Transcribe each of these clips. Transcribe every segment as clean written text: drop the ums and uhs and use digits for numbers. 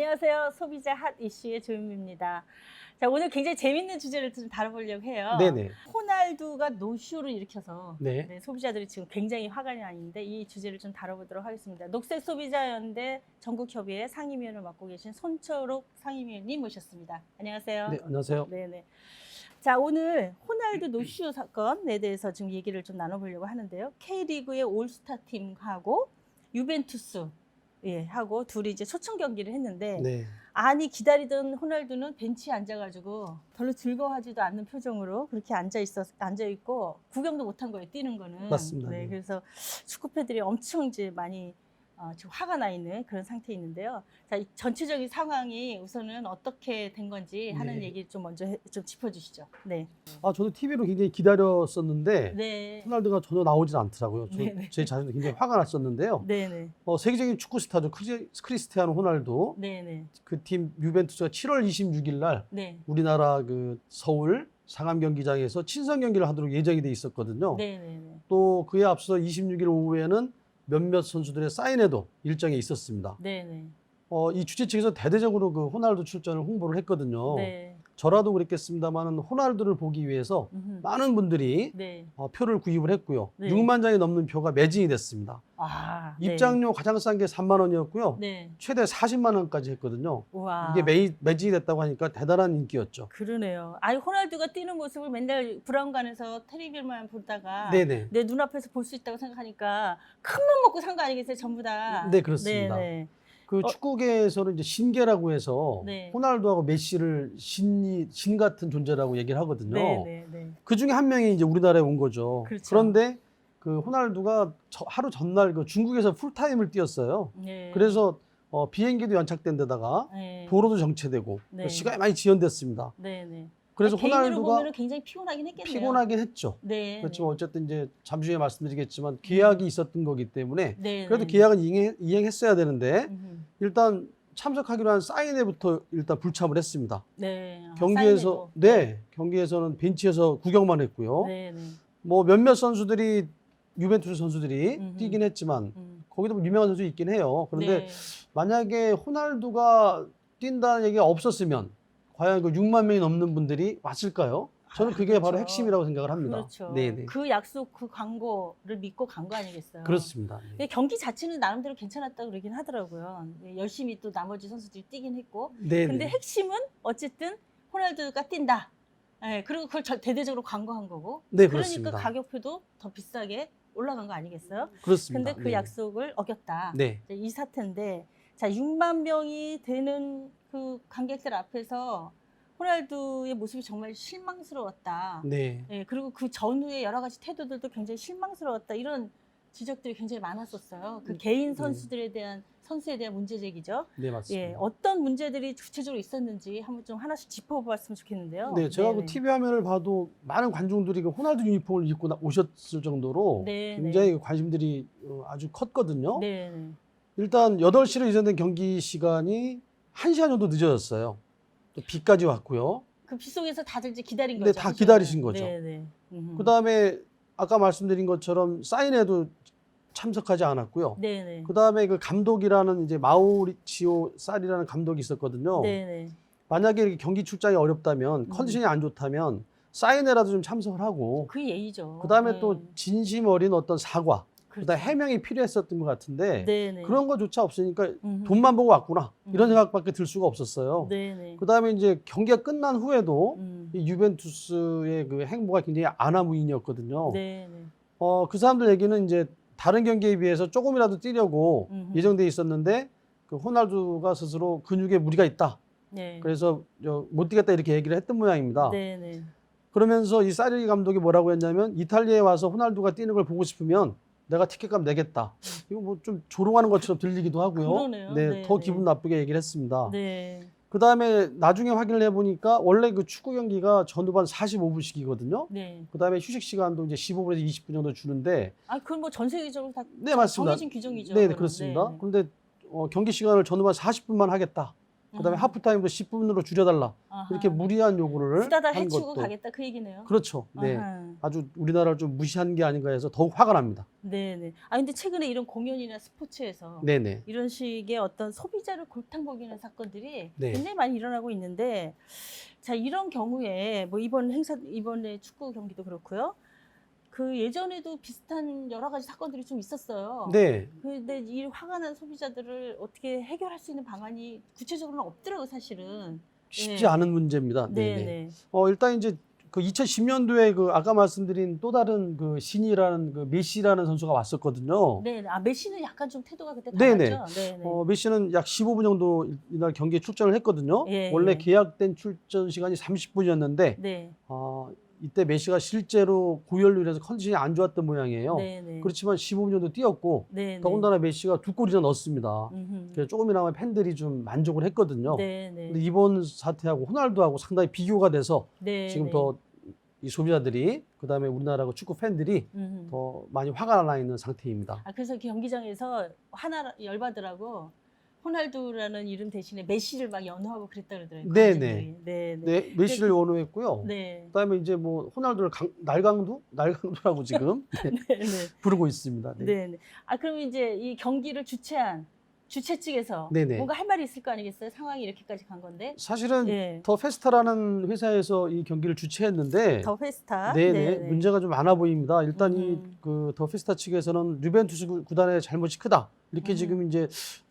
안녕하세요. 소비자 핫 이슈의 조윤미입니다. 자, 오늘 굉장히 재밌는 주제를 좀 다뤄보려고 해요. 네네. 호날두가 노쇼를 일으켜서 네. 소비자들이 지금 굉장히 화가 나 있는데 이 주제를 좀 다뤄보도록 하겠습니다. 녹색소비자연대 전국협의회 상임위원을 맡고 계신 손철옥 상임위원님 모셨습니다. 안녕하세요. 네, 안녕하세요. 네네. 자, 오늘 호날두 노쇼 사건에 대해서 지금 얘기를 좀 나눠보려고 하는데요. K리그의 올스타 팀하고 유벤투스 하고 둘이 이제 초청 경기를 했는데 네. 아니 기다리던 호날두는 벤치에 앉아가지고 별로 즐거워하지도 않는 표정으로 그렇게 앉아 있고 구경도 못한 거예요. 뛰는 거는. 맞습니다. 네, 네. 그래서 축구 팬들이 엄청 이제 많이 지금 화가 나 있는 그런 상태에 있는데요. 자, 이 전체적인 상황이 우선은 어떻게 된 건지 하는 네. 얘기 좀 먼저 좀 짚어주시죠. 네. 저도 TV로 굉장히 기다렸었는데 네. 호날두가 전혀 나오질 않더라고요. 네네. 제 자신도 굉장히 화가 났었는데요. 네네. 세계적인 축구 스타죠. 크리스티아노 호날두. 네네. 그 팀 유벤투스가 7월 26일 날 네. 우리나라 그 서울 상암 경기장에서 친선 경기를 하도록 예정이 돼 있었거든요. 네네네. 또 그에 앞서 26일 오후에는 몇몇 선수들의 사인회도 일정에 있었습니다. 네네. 이 주최 측에서 대대적으로 그 호날두 출전을 홍보를 했거든요. 네. 저라도 그랬겠습니다만 호날두를 보기 위해서 음흠. 많은 분들이 네. 표를 구입을 했고요. 네. 6만 장이 넘는 표가 매진이 됐습니다. 아, 입장료 가장 싼 게 3만 원이었고요. 네. 최대 40만 원까지 했거든요. 우와. 이게 매진이 됐다고 하니까 대단한 인기였죠. 그러네요. 아니 호날두가 뛰는 모습을 맨날 브라운관에서 텔레비전만 보다가 네네. 내 눈앞에서 볼 수 있다고 생각하니까 큰 맘 먹고 산 거 아니겠어요, 전부 다. 네, 그렇습니다. 네네. 그 축구계에서는 이제 신계라고 해서 네. 호날두하고 메시를 신 같은 존재라고 얘기를 하거든요. 네네네. 그 중에 한 명이 이제 우리나라에 온 거죠. 그렇죠. 그런데 그 호날두가 하루 전날 그 중국에서 풀타임을 뛰었어요. 네. 그래서 비행기도 연착된 데다가 네. 도로도 정체되고 네. 시간이 많이 지연됐습니다. 네네. 그래서 개인으로 호날두가 보면 굉장히 피곤하긴 했겠네요. 피곤하긴 했죠. 네. 그렇지만 어쨌든 이제 잠시 후에 말씀드리겠지만 계약이 있었던 거기 때문에 네. 그래도 계약은 이행했어야 되는데 음흠. 일단 참석하기로 한 사인회부터 일단 불참을 했습니다. 네. 경기에서 경기에서는 벤치에서 구경만 했고요. 네네. 뭐 몇몇 선수들이 유벤투스 선수들이 음흠. 뛰긴 했지만 거기도 뭐 유명한 선수 있긴 해요. 그런데 네. 만약에 호날두가 뛴다는 얘기가 없었으면 과연 그 6만 명이 넘는 분들이 왔을까요? 저는 그게 그렇죠. 바로 핵심이라고 생각을 합니다. 그렇죠. 네네. 그 약속, 그 광고를 믿고 간 거 아니겠어요? 그렇습니다. 네. 근데 경기 자체는 나름대로 괜찮았다고 그러긴 하더라고요. 열심히 또 나머지 선수들이 뛰긴 했고. 네네. 근데 핵심은 어쨌든 호날두가 뛴다. 네, 그리고 그걸 대대적으로 광고한 거고. 네, 그러니까 그렇습니다. 가격표도 더 비싸게 올라간 거 아니겠어요? 그렇습니다. 근데 그 네. 약속을 어겼다. 네. 이제 이 사태인데, 자, 6만 명이 되는 그 관객들 앞에서 호날두의 모습이 정말 실망스러웠다. 네. 네, 그리고 그 전후의 여러 가지 태도들도 굉장히 실망스러웠다. 이런 지적들이 굉장히 많았었어요. 그 개인 선수에 대한 문제 제기죠. 네, 맞습니다. 예, 어떤 문제들이 구체적으로 있었는지 한번 좀 하나씩 짚어봤으면 좋겠는데요. 네, 제가 그 네네. TV 화면을 봐도 많은 관중들이 그 호날두 유니폼을 입고 오셨을 정도로 네, 굉장히 그 관심들이 아주 컸거든요. 네, 네. 일단 8시로 예정된 경기 시간이 1시간 정도 늦어졌어요. 또 비까지 왔고요. 그 비 속에서 다들 이제 기다린 네, 거죠. 다 그죠? 기다리신 거죠. 네, 네. 그다음에 아까 말씀드린 것처럼 사인회도 참석하지 않았고요. 네, 네. 그다음에 그 감독이라는 이제 마우리치오 살이라는 감독이 있었거든요. 네, 네. 만약에 이렇게 경기 출장이 어렵다면 컨디션이 안 좋다면 사인회라도 좀 참석을 하고 그 예의죠. 그다음에 네. 또 진심 어린 어떤 사과 그렇죠. 그다음에 해명이 필요했었던 것 같은데 네, 네. 그런 거조차 없으니까 음흠. 돈만 보고 왔구나 이런 생각밖에 들 수가 없었어요. 네, 네. 그다음에 이제 경기가 끝난 후에도 음. 이 유벤투스의 그 행보가 굉장히 아나무인이었거든요. 네, 네. 그 사람들 얘기는 이제 다른 경기에 비해서 조금이라도 뛰려고 음흠. 예정돼 있었는데 그 호날두가 스스로 근육에 무리가 있다. 네. 그래서 못 뛰겠다 이렇게 얘기를 했던 모양입니다. 네, 네. 그러면서 이 사리 감독이 뭐라고 했냐면 이탈리아에 와서 호날두가 뛰는 걸 보고 싶으면 내가 티켓값 내겠다. 이거 뭐 좀 조롱하는 것처럼 들리기도 하고요. 그러네요. 네, 네, 더 네. 기분 나쁘게 얘기를 했습니다. 네. 그다음에 나중에 확인을 해보니까 원래 그 축구 경기가 전후반 45분씩이거든요. 네. 그다음에 휴식 시간도 이제 15분에서 20분 정도 주는데 아, 그건 뭐 전 세계적으로 다 네, 맞습니다. 정해진 규정이죠. 네, 그거는. 그렇습니다. 네, 그런데 경기 시간을 전후반 40분만 하겠다. 그다음에 하프타임도 10분으로 줄여달라. 아하. 이렇게 무리한 요구를 후다닥 한 해치고 것도 가겠다 그 얘기네요. 그렇죠. 네, 아하. 아주 우리나라를 좀 무시한 게 아닌가 해서 더욱 화가 납니다. 네네. 아 근데 최근에 이런 공연이나 스포츠에서 네네. 이런 식의 어떤 소비자를 골탕 먹이는 사건들이 네. 굉장히 많이 일어나고 있는데, 자 이런 경우에 뭐 이번에 축구 경기도 그렇고요. 그 예전에도 비슷한 여러 가지 사건들이 좀 있었어요. 네. 근데 이 화가 난 소비자들을 어떻게 해결할 수 있는 방안이 구체적으로는 없더라고요, 사실은. 쉽지 네. 않은 문제입니다. 네네. 네네. 일단 이제 그 2010년도에 그 아까 말씀드린 또 다른 그 신이라는 그 메시라는 선수가 왔었거든요. 네. 아 메시는 약간 좀 태도가 그때 네네. 달랐죠. 네네. 메시는 약 15분 정도 이날 경기에 출전을 했거든요. 예, 원래 예. 계약된 출전 시간이 30분이었는데 네. 이때 메시가 실제로 고열로 인해서 컨디션이 안 좋았던 모양이에요. 네네. 그렇지만 15분 정도 뛰었고 네네. 더군다나 메시가 2골이나 넣었습니다. 음흠. 그래서 조금이나마 팬들이 좀 만족을 했거든요. 네네. 근데 이번 사태하고 호날두하고 상당히 비교가 돼서 네. 지금 네. 더 이 소비자들이 그다음에 우리나라 축구 팬들이 음흠. 더 많이 화가 나 있는 상태입니다. 아 그래서 경기장에서 하나 열받으라고 호날두라는 이름 대신에 메시를 막 연호하고 그랬다 그러더라고요. 네네. 관중들이. 네네. 네, 메시를 원호했고요. 네. 그다음에 이제 뭐 호날두를 날강두라고 지금 네네. 부르고 있습니다. 네. 네네. 아 그럼 이제 이 경기를 주최한 주최 측에서 네네. 뭔가 할 말이 있을 거 아니겠어요? 상황이 이렇게까지 간 건데. 사실은 예. 더 페스타라는 회사에서 이 경기를 주최했는데 더 페스타. 네네, 문제가 좀 많아 보입니다. 일단 이 음. 그 더 페스타 측에서는 유벤투스 구단의 잘못이 크다 이렇게 지금 이제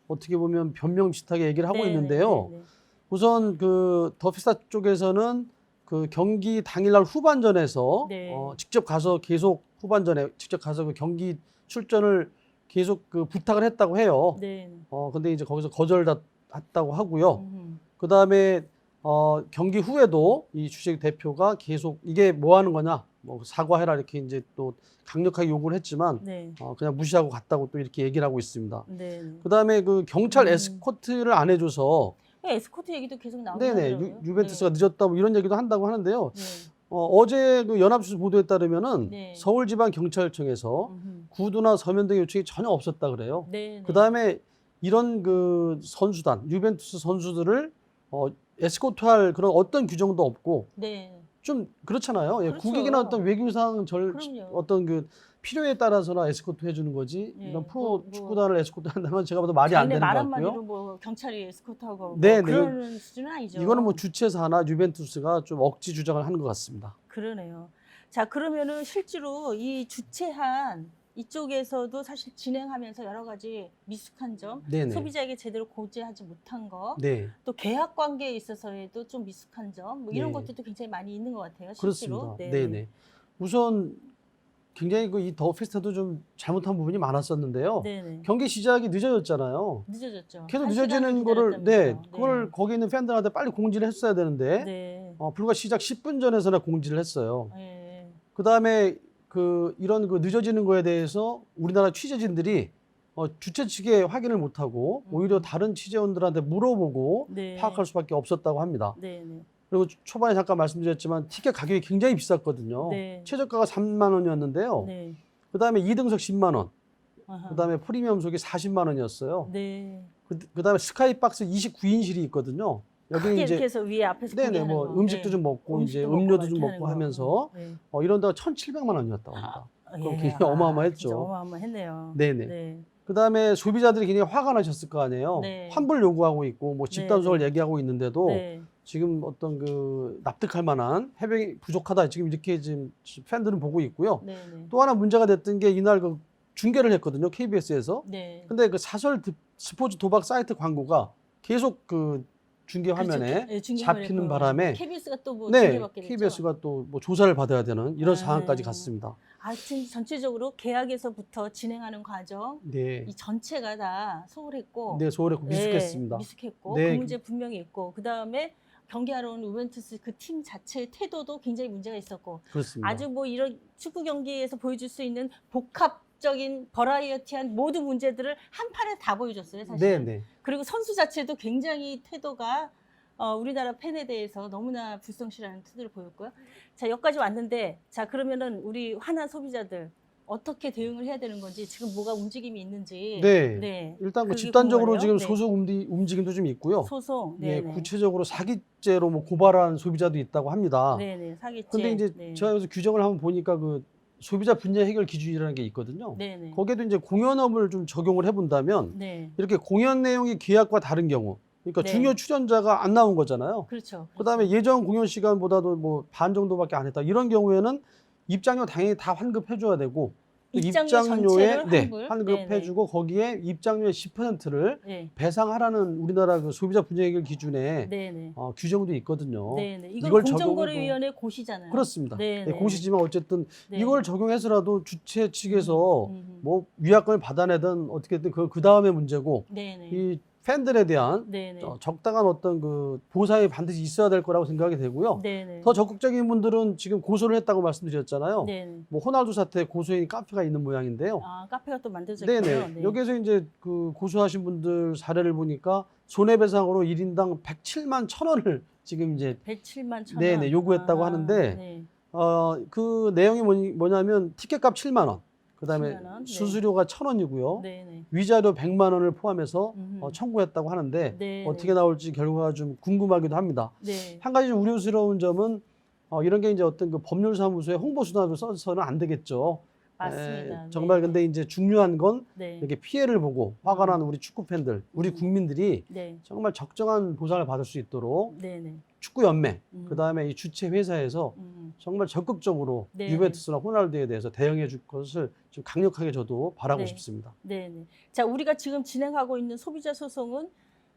어떻게 보면 변명 비슷하게 얘기를 하고 네네, 있는데요. 네네. 우선 그 더 페스타 쪽에서는 그 경기 당일날 후반전에서 네. 직접 가서 계속 후반전에 직접 가서 그 경기 출전을 계속 그 부탁을 했다고 해요. 네. 근데 이제 거기서 거절했다고 하고요. 음흠. 그 다음에 경기 후에도 이 주식 대표가 계속 이게 뭐 하는 거냐, 뭐 사과해라 이렇게 이제 또 강력하게 요구를 했지만 네. 그냥 무시하고 갔다고 또 이렇게 얘기를 하고 있습니다. 네. 그 다음에 그 경찰 에스코트를 안 해줘서 에스코트 얘기도 계속 네네 나오더라고요. 유벤투스가 늦었다 뭐 이런 얘기도 한다고 하는데요. 네. 어제 그 연합뉴스 보도에 따르면은 네. 서울지방경찰청에서 음흠. 구두나 서면 등의 요청이 전혀 없었다 그래요. 네. 그 다음에 이런 그 선수단, 유벤투스 선수들을 에스코트할 그런 어떤 규정도 없고 네. 좀 그렇잖아요. 예, 그렇죠. 국익이나 어떤 외교상 그럼요. 어떤 그 필요에 따라서나 에스코트 해주는 거지. 예, 이런 프로 뭐 축구단을 에스코트 한다는 건 제가 봐도 말이 안 되는 것 말 같고요. 한마디로 뭐 경찰이 에스코트하고 뭐 네, 네. 그런 수준은 아니죠. 이거는 뭐 주최사나 유벤투스가 좀 억지 주장을 하는 것 같습니다. 그러네요. 자 그러면은 실제로 이 주최한 이쪽에서도 사실 진행하면서 여러 가지 미숙한 점, 네네. 소비자에게 제대로 고지하지 못한 거, 네, 또 계약 관계에 있어서에도 좀 미숙한 점, 뭐 이런 네. 것들도 굉장히 많이 있는 것 같아요. 실제로. 그렇습니다. 네네. 우선 굉장히 그 이 더 페스타도 좀 잘못한 부분이 많았었는데요. 네네. 경기 시작이 늦어졌잖아요. 늦어졌죠. 계속 한 늦어지는 시간을 거를 기다렸다면서. 그걸 거기 있는 팬들한테 빨리 공지를 했어야 되는데 네. 불과 시작 10분 전에서나 공지를 했어요. 네. 그다음에 이런 그 늦어지는 거에 대해서 우리나라 취재진들이 주최 측에 확인을 못 하고 오히려 다른 취재원들한테 물어보고 네. 파악할 수밖에 없었다고 합니다. 네네. 그리고 초반에 잠깐 말씀드렸지만 티켓 가격이 굉장히 비쌌거든요. 네. 최저가가 3만 원이었는데요. 네. 그다음에 2등석 10만 원, 아하. 그다음에 프리미엄석이 40만 원이었어요. 네. 그다음에 스카이박스 29인실이 있거든요. 여기 크게 이제 이렇게 해서 위에 앞에서 네네 공개하는 뭐 거. 음식도 네. 좀 먹고 이제 음식도 음료도 막 좀 이렇게 먹고 하는 거. 하면서 네. 이런다가 1,700만 원이었다고 합니다. 그럼 예. 굉장히 어마어마했죠. 진짜 어마어마했네요. 네네. 네. 그다음에 소비자들이 굉장히 화가 나셨을 거 아니에요. 네. 환불 요구하고 있고 뭐 집단속을 네. 얘기하고 있는데도 네. 지금 어떤 그 납득할 만한 해명이 부족하다 지금 이렇게 지금 팬들은 보고 있고요. 네. 네. 또 하나 문제가 됐던 게 이날 그 중계를 했거든요. KBS에서. 네. 근데 그 사설 스포츠 도박 사이트 광고가 계속 그 중계 화면에 그렇죠. 네, 잡히는 바람에 KBS가 또 뭐 네, 중계받게 됐죠. KBS가 또 뭐 조사를 받아야 되는 이런 네. 상황까지 갔습니다. 하여튼 전체적으로 계약에서부터 진행하는 과정 네. 이 전체가 다 소홀했고 네, 소홀했고 미숙했습니다. 네, 미숙했고 네. 그 문제 분명히 있고 그다음에 경기하러 온 유벤투스 그 팀 자체의 태도도 굉장히 문제가 있었고 그렇습니다. 아주 뭐 이런 축구 경기에서 보여줄 수 있는 복합적인 버라이어티한 모든 문제들을 한 판에 다 보여줬어요, 사실. 네, 네. 그리고 선수 자체도 굉장히 태도가 우리나라 팬에 대해서 너무나 불성실한 태도를 보였고요. 자, 여기까지 왔는데 자, 그러면은 우리 화난 소비자들 어떻게 대응을 해야 되는 건지 지금 뭐가 움직임이 있는지. 네. 일단 뭐 그게 집단적으로 궁금하네요. 지금 네. 소송 움직임도 좀 있고요. 소송. 예, 네네. 구체적으로 사기죄로 뭐 고발한 소비자도 있다고 합니다. 네네. 사기죄. 근데 이제 네. 제가 여기서 규정을 한번 보니까 그 소비자 분쟁 해결 기준이라는 게 있거든요. 네네. 거기에도 이제 공연업을 좀 적용을 해본다면 네. 이렇게 공연 내용이 계약과 다른 경우, 그러니까 네. 중요 출연자가 안 나온 거잖아요. 그렇죠. 그다음에 예정 공연 시간보다도 뭐 반 정도밖에 안 했다. 이런 경우에는 입장료 당연히 다 환급해줘야 되고 또 입장료 전체를 환불? 환급해주고 거기에 입장료의 10%를 네. 배상하라는 우리나라 그 소비자 분쟁 해결 기준에 네네. 규정도 있거든요. 네네. 이건 이걸 공정거래위원회 고시잖아요. 그렇습니다. 네네. 네, 공시지만 어쨌든 네. 이걸 적용해서라도 주최 측에서 음. 뭐 위약금을 받아내든 어떻게든 그 다음에 문제고 네네. 이 팬들에 대한 네네. 적당한 어떤 그 보상이 반드시 있어야 될 거라고 생각이 되고요. 네네. 더 적극적인 분들은 지금 고소를 했다고 말씀드렸잖아요. 네네. 뭐 호날두 사태 고소인 카페가 있는 모양인데요. 아, 카페가 또 만들어졌군요. 네네. 네. 여기에서 이제 그 고소하신 분들 사례를 보니까 손해배상으로 1인당 107만 1,000원을 지금 이제 107만 1,000원. 네네 요구했다고 하는데 네. 그 내용이 뭐냐면 티켓값 7만 원, 그다음에 7만 원? 네. 수수료가 1,000원이고요. 네네. 위자료 100만 원을 포함해서 음흠. 청구했다고 하는데 네네. 어떻게 나올지 결과가 좀 궁금하기도 합니다. 네. 한 가지 좀 우려스러운 점은 이런 게 이제 어떤 그 법률사무소의 홍보 수단으로 써서는 안 되겠죠. 맞습니다. 정말 네. 근데 이제 중요한 건 네. 이렇게 피해를 보고 화가 나는 우리 축구 팬들, 우리 국민들이 네. 정말 적정한 보상을 받을 수 있도록 네네. 축구연맹, 그다음에 이 주최 회사에서 음. 정말 적극적으로 네. 유벤투스나 호날두에 대해서 대응해 줄 것을 좀 강력하게 저도 바라고 네. 싶습니다. 네네. 자, 우리가 지금 진행하고 있는 소비자 소송은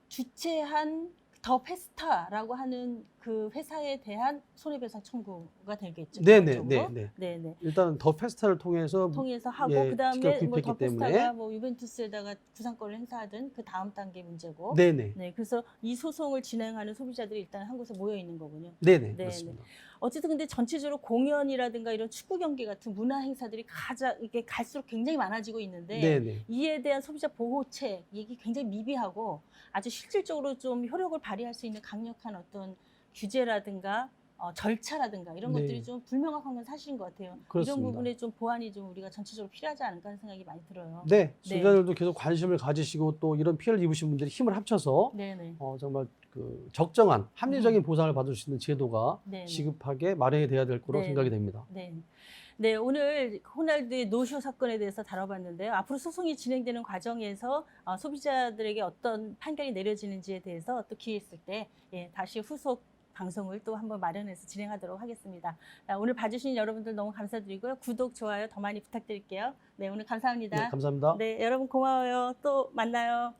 주최한 더 페스타라고 하는 그 회사에 대한 손해배상 청구가 되겠죠. 기본적으로. 네네. 일단은 더 페스타를 통해서 하고 예, 그다음에 직접 뭐 더 구입했기 때문에. 페스타가 뭐 유벤투스에다가 구상권을 행사하든 그 다음 단계 문제고. 네네. 네, 그래서 이 소송을 진행하는 소비자들이 일단 한 곳에 모여 있는 거군요. 네네. 네, 그렇습니다. 어쨌든 근데 전체적으로 공연이라든가 이런 축구 경기 같은 문화 행사들이 이게 갈수록 굉장히 많아지고 있는데 네네. 이에 대한 소비자 보호책 이게 굉장히 미비하고 아주 실질적으로 좀 효력을 발휘할 수 있는 강력한 어떤 규제라든가 절차라든가 이런 네. 것들이 좀 불명확한 건 사실인 것 같아요. 그렇습니다. 이런 부분에 좀 보완이 좀 우리가 전체적으로 필요하지 않을까 하는 생각이 많이 들어요. 네, 소비자들도 계속 관심을 가지시고 또 이런 피해를 입으신 분들이 힘을 합쳐서 네네. 정말 그 적정한 합리적인 보상을 받을 수 있는 제도가 네네. 시급하게 마련이 돼야 될 거라고 네네. 생각이 됩니다. 네. 네, 오늘 호날두의 노쇼 사건에 대해서 다뤄봤는데요. 앞으로 소송이 진행되는 과정에서 소비자들에게 어떤 판결이 내려지는지에 대해서 또 기회 있을 때 다시 후속 방송을 또 한번 마련해서 진행하도록 하겠습니다. 오늘 봐주신 여러분들 너무 감사드리고요. 구독, 좋아요 더 많이 부탁드릴게요. 네, 오늘 감사합니다. 네, 감사합니다. 네, 여러분 고마워요. 또 만나요.